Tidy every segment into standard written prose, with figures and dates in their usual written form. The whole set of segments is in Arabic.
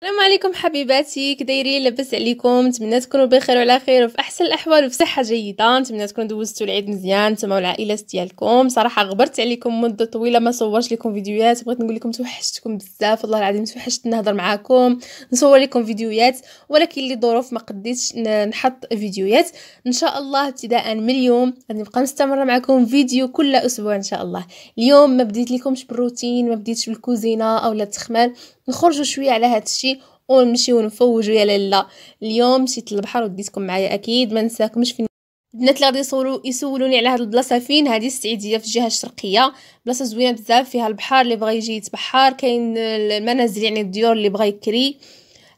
السلام عليكم حبيباتي، كدايرين؟ لاباس عليكم؟ نتمنى تكونوا بخير وعلى خير وفي احسن الاحوال وفي صحه جيده. نتمنى تكونوا دوزتوا العيد مزيان نتوما والعائلات ديالكم. صراحه غبرت عليكم مده طويله ما صورش لكم فيديوهات، بغيت نقول لكم توحشتكم بزاف والله العظيم، توحشت نهضر معاكم نصور لكم فيديوهات، ولكن لظروف ما قديتش نحط فيديوهات. ان شاء الله ابتداء من اليوم غادي نبقى مستمره معكم فيديو كل اسبوع ان شاء الله. اليوم ما بديت لكمش بالروتين، ما بديتش بالكوزينه او التخمال، نخرجوا شويه على هذا الشيء ونمشيو نفوجوا يا لاله. اليوم مشيت للبحر وديتكم معايا اكيد ما نساكمش. في البنات اللي غادي يسولوني على هذه البلاصه فين، هذه السعيديه في الجهه الشرقيه، بلاصه زوينه بزاف، فيها البحر اللي بغى يجي يتبحر، كاين المنازل يعني الديور اللي بغى يكري.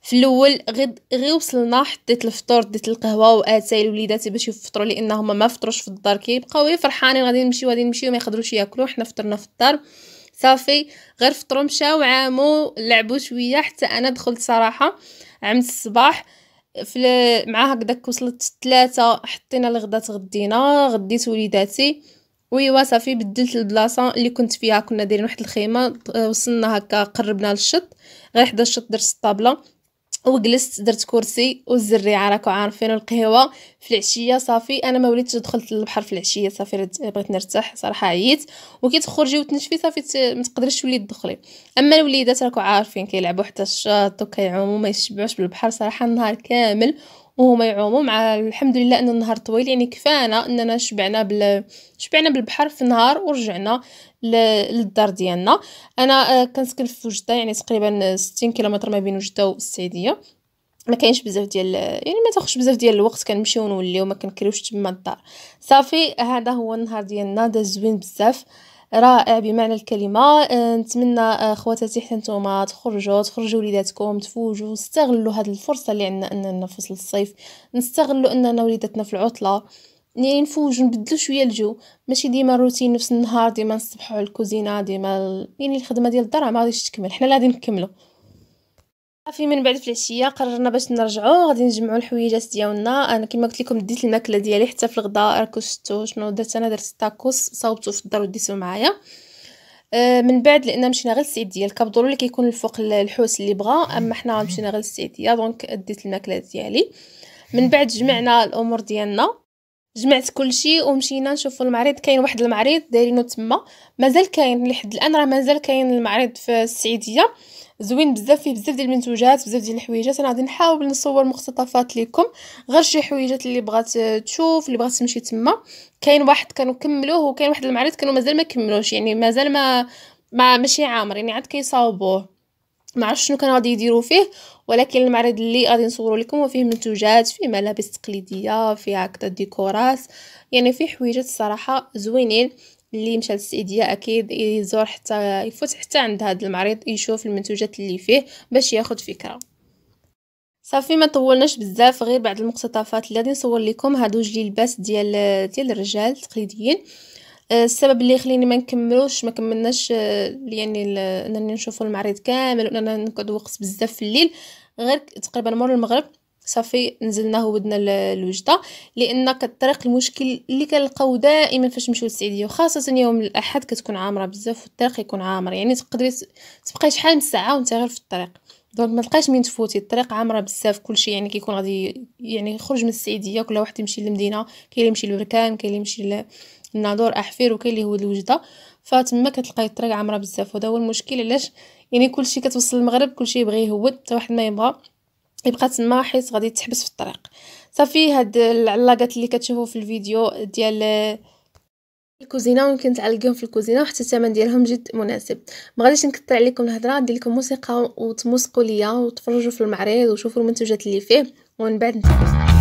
في الاول غير وصلنا حطيت الفطور، ديت القهوه واتاي الوليدات باش يفطروا لانهم ما فطروش في الدار، كيبقاو فرحانين غادي نمشيو ما يقدروش ياكلوا. حنا فطرنا في الدار صافي، غير فطروا مشاو عاموا لعبوا شويه حتى انا دخلت صراحه عمت الصباح مع هكذاك وصلت 3 حطينا الغدا تغدينا، غديت وليداتي ويوا صافي بدلت البلاصه اللي كنت فيها. كنا دايرين واحد الخيمه، وصلنا هكا قربنا للشط، غير حدا الشط درت الطابله وجلست درت كرسي والزريعه راكو عارفين القهوه. في العشيه صافي انا ما وليتش دخلت للبحر في العشيه، صافي بغيت نرتاح صراحه، عييت وكي تخرجي وتنشفي صافي ما تقدريش تولي تدخلي. اما الوليدات راكو عارفين كيلعبوا حتى الشاط وكيعوموا ما يشبعوش بالبحر صراحه النهار كامل وهما يعوموا. مع الحمد لله ان النهار طويل، يعني كفانا اننا شبعنا بالبحر في النهار ورجعنا للدار ديالنا. انا كنسكن في وجده، يعني تقريبا 60 كيلومتر ما بين وجده والسعيديه، ما كاينش بزاف ديال يعني ما تاخذش بزاف ديال الوقت، كنمشيو ونوليو ما كنكريوش تما الدار. صافي هذا هو النهار ديالنا، داز زوين بزاف رائع بمعنى الكلمه. نتمنى خواتاتي حتى نتوما تخرجوا وليداتكم تفوجوا، استغلوا هذه الفرصه اللي عندنا اننا فصل الصيف، نستغلوا اننا وليداتنا في العطله، يعني نفوجوا نبدلوا شويه الجو، ماشي ديما روتين نفس النهار، ديما نصبحوا على الكوزينه، ديما يعني الخدمه ديال الدار ما غاديش تكمل، حنا غادي نكملوا. صافي من بعد في العشيه قررنا باش نرجعوا، غادي نجمعوا الحويجات ديالنا. انا كما قلت لكم ديت الماكله ديالي حتى في الغداء، راكو شفتوا شنو درت. انا درت التاكوس صاوبته في الدار وديته معايا. من بعد لان مشينا غير للسعيديه، الكابدورو اللي كيكون الفوق الحوس اللي بغا، اما حنا مشينا غير للسعيديه دونك ديت الماكله ديالي. من بعد جمعنا الامور ديالنا، جمعت كل شيء ومشينا نشوفوا المعرض. كاين واحد المعرض دايرينه تما، مازال كاين لحد الان، راه مازال كاين المعرض في السعيديه، زوين بزاف، فيه بزاف ديال المنتوجات بزاف ديال الحويجات. انا غادي نحاول نصور مقتطفات لكم، غير شي حويجات اللي بغات تشوف، اللي بغات تمشي تما. كاين واحد كانوا كملوه وكاين واحد المعرض كانوا مازال ما كملوش، يعني مازال ما ماشي عامر، يعني عاد كيصاوبوه، ما عرفتش شنو كانوا غادي يديروا فيه. ولكن المعرض اللي غادي نصوروا لكم وفيه منتوجات، فيه ملابس تقليديه، فيه هكذا ديكورات، يعني فيه حويجات الصراحه زوينين. اللي مشى للسعيديه اكيد يزور حتى يفوت حتى عند هذا المعرض يشوف المنتوجات اللي فيه باش ياخذ فكره. صافي ما طولناش بزاف، غير بعض المقتطفات اللي غادي نصور لكم. هادو جوج لباس ديال الرجال تقليديين. السبب اللي يخليني ما نكملوش ما كملناش يعني انني نشوفوا المعرض كامل واننا نقعد وقت بزاف في الليل، غير تقريبا مور المغرب صافي نزلنا ودنا الوجده، لان كالطريق المشكل اللي كنلقاو دائما فاش نمشيو للسعيديه وخاصه يوم الاحد كتكون عامره بزاف والطريق يكون عامر، يعني تقدري تبقاي شحال من ساعه وانت غير في الطريق، دونك ما تلقايش من تفوتي، الطريق عامره بزاف كلشي، يعني كيكون غادي يعني يخرج من السعيديه كل واحد يمشي للمدينه، كاين اللي يمشي لبركان، كاين اللي يمشي الناظور احفير، وكاين اللي هو الوجده، فتما كتلقاي الطريق عامره بزاف. وهذا هو المشكل علاش يعني كلشي كتوصل للمغرب كلشي يبغي يهود، حتى واحد ما يبقى تما حيت غادي تحبس في الطريق. صافي هاد العلاقات اللي كتشوفوا في الفيديو ديال الكوزينه ويمكن تعلقيهم في الكوزينه وحتى الثمن ديالهم جد مناسب. ما غاديش نكثر عليكم الهضره، ندير لكم موسيقى وتموسقوا ليا وتفرجوا في المعرض وشوفوا المنتوجات اللي فيه ومن بعد نتفاهم.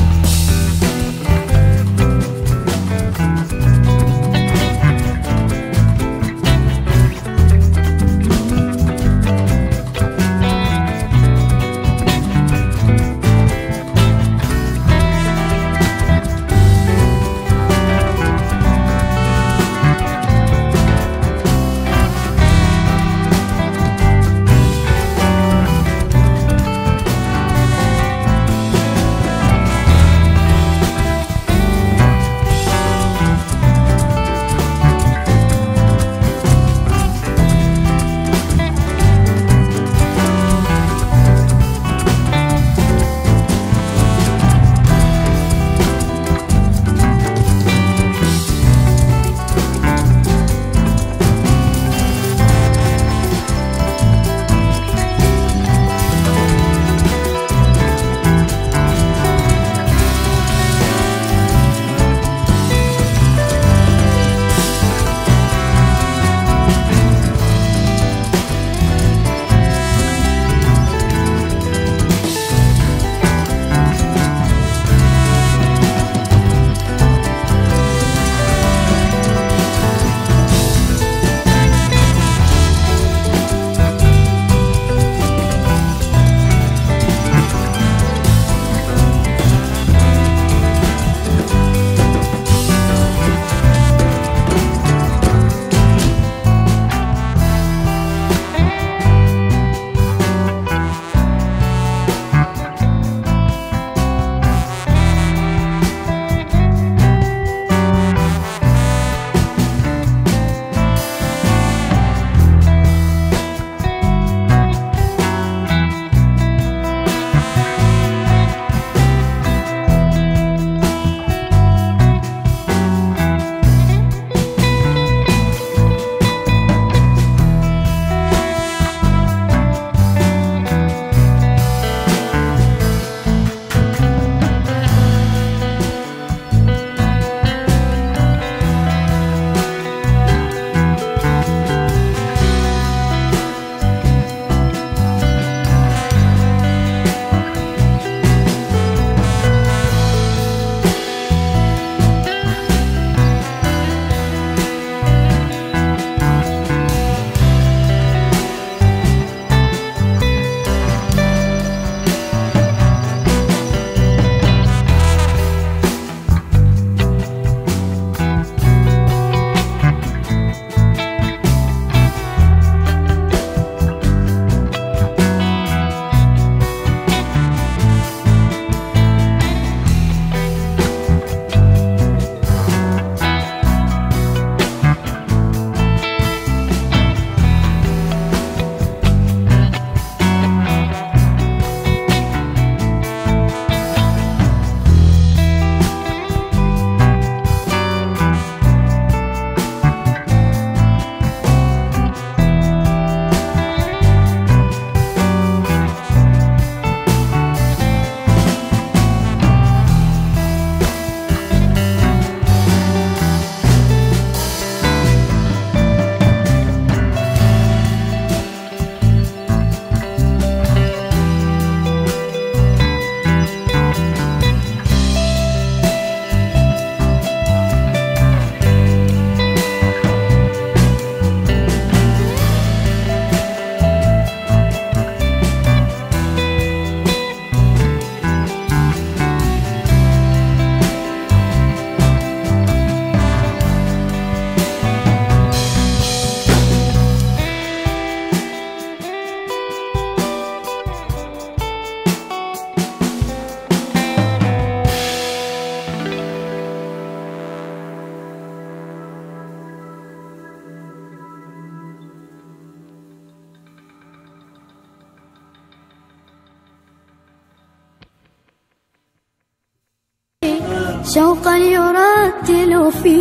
شوقا يرتل في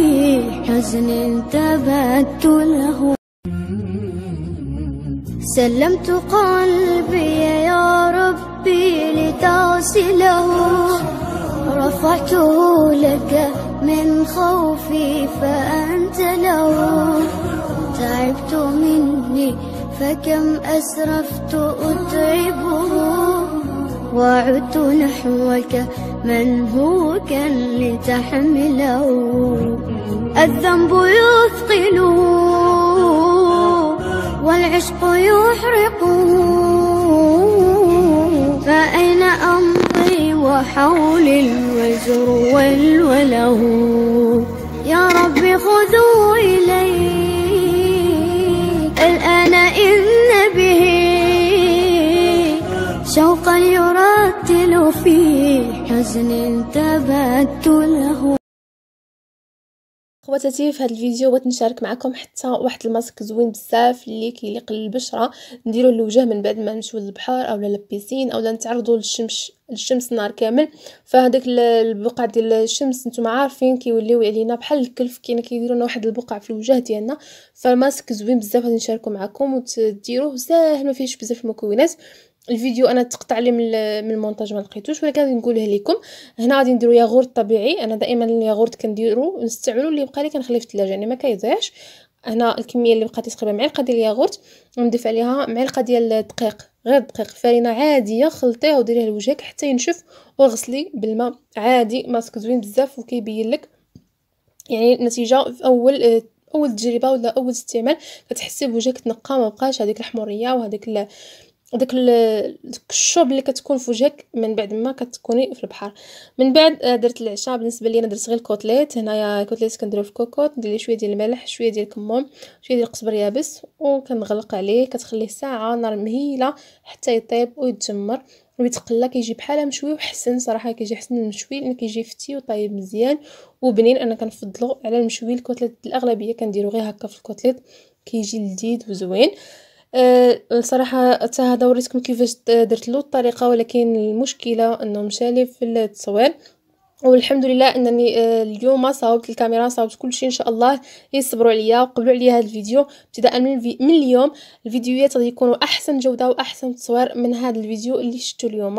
حزن تبت له. سلمت قلبي يا ربي لتغسله، رفعته لك من خوفي فأنت له. تعبت مني فكم أسرفت أتعبه، وعدت نحوك منهوكا لتحمله. الذنب يثقل والعشق يحرقه، فأين أمضي وحولي الوزر والوله. يا رب خذوا إلي الآن إن به شوقا يرتل في حزن تبت له. خواتاتي في هذا الفيديو بغيت نشارك معكم حتى واحد الماسك زوين بزاف اللي كيليق للبشره، نديروه للوجه من بعد ما نمشيو للبحر اولا للبيسين اولا نتعرضوا للشمس نهار كامل. فهذاك البقع ديال الشمس نتوما عارفين كيوليو علينا بحال الكلف، كيديروا لنا واحد البقع في الوجه ديالنا. فالماسك زوين بزاف غادي نشاركو معكم وتديروه ساهل ما فيهش بزاف المكونات. الفيديو انا تقطع لي من المونتاج ما لقيتوش، ولكن غادي نقوله لكم. هنا غادي نديرو ياغورت طبيعي، انا دائما الياغورت كنديرو نستعملو اللي بقى لي كنخليه في الثلاجه يعني ما كيضيعش. هنا الكميه اللي بقات لي تقريبا معلقه ديال الياغورت، ونضيف عليها معلقه ديال الدقيق، غير الدقيق فرينه عاديه، خلطيه وديريه لوجهك حتى ينشف وغسليه بالماء عادي. ماسك زوين بزاف وكيبين لك يعني النتيجه في اول تجربه ولا اول استعمال كتحسي بوجهك تنقى، ما بقاش هذيك الحموريه وهذيك داك الشوب اللي كتكون في وجهك من بعد ما كتكوني في البحر. من بعد درت العشاء. بالنسبه لي انا درت غير الكوتليت. هنايا كوتليت كنديرو في الكوكوط، ندير ليه شويه ديال الملح، شويه ديال الكمون، شويه ديال القزبر يابس، وكنغلق عليه. كتخليه ساعه نار مهيله حتى يطيب ويتجمر ويتقلى، كيجي بحال مشوي وحسن. صراحه كيجي حسن من المشوي لان كيجي فتي وطايب مزيان وبنين. انا كنفضلو على المشوي. الكوتليت الاغلبيه كنديرو غير هكا في الكوتليت، كيجي لذيذ وزوين. الصراحه حتى هذا وريتكم كيفاش درت له الطريقه، ولكن المشكله انه مشالي في التصوير. والحمد لله انني اليوم صاوبت الكاميرا، صاوبت كل شيء. ان شاء الله يصبروا عليا وقبلوا عليا هذا الفيديو. ابتداء من اليوم الفيديوهات غادي يكونوا احسن جوده واحسن تصوير من هذا الفيديو اللي شفتوا اليوم.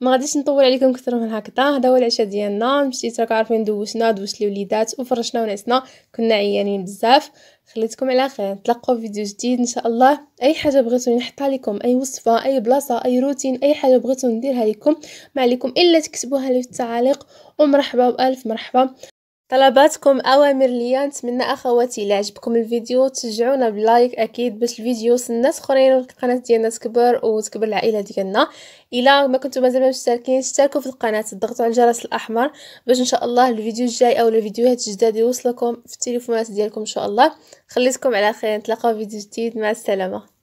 ما غاديش نطول عليكم اكثر من هكذا. هذا هو العشاء ديالنا. مشيت راك عارفين دوزت الوليدات وفرشنا ونعسنا، كنا عيانين بزاف. خليتكم على خير، نتلاقاو في فيديو جديد ان شاء الله. اي حاجه بغيتوني نحطها لكم، اي وصفه، اي بلاصه، اي روتين، اي حاجه بغيتو نديرها لكم، ما عليكم الا تكتبوها لي في التعاليق. ومرحبا والف مرحبا. طلباتكم اوامر ليا. نتمنى اخواتي الا عجبكم الفيديو تشجعونا بلايك اكيد باش الفيديو يوصل الناس اخرين والقناه ديالنا تكبر وتكبر العائله ديالنا. الا ما كنتم مازال مشتركين اشتركوا في القناه، ضغطوا على الجرس الاحمر باش ان شاء الله الفيديو الجاي او الفيديوهات الجداد يوصلكم في التليفونات ديالكم ان شاء الله. خليتكم على خير، نتلاقاو في فيديو جديد، مع السلامه.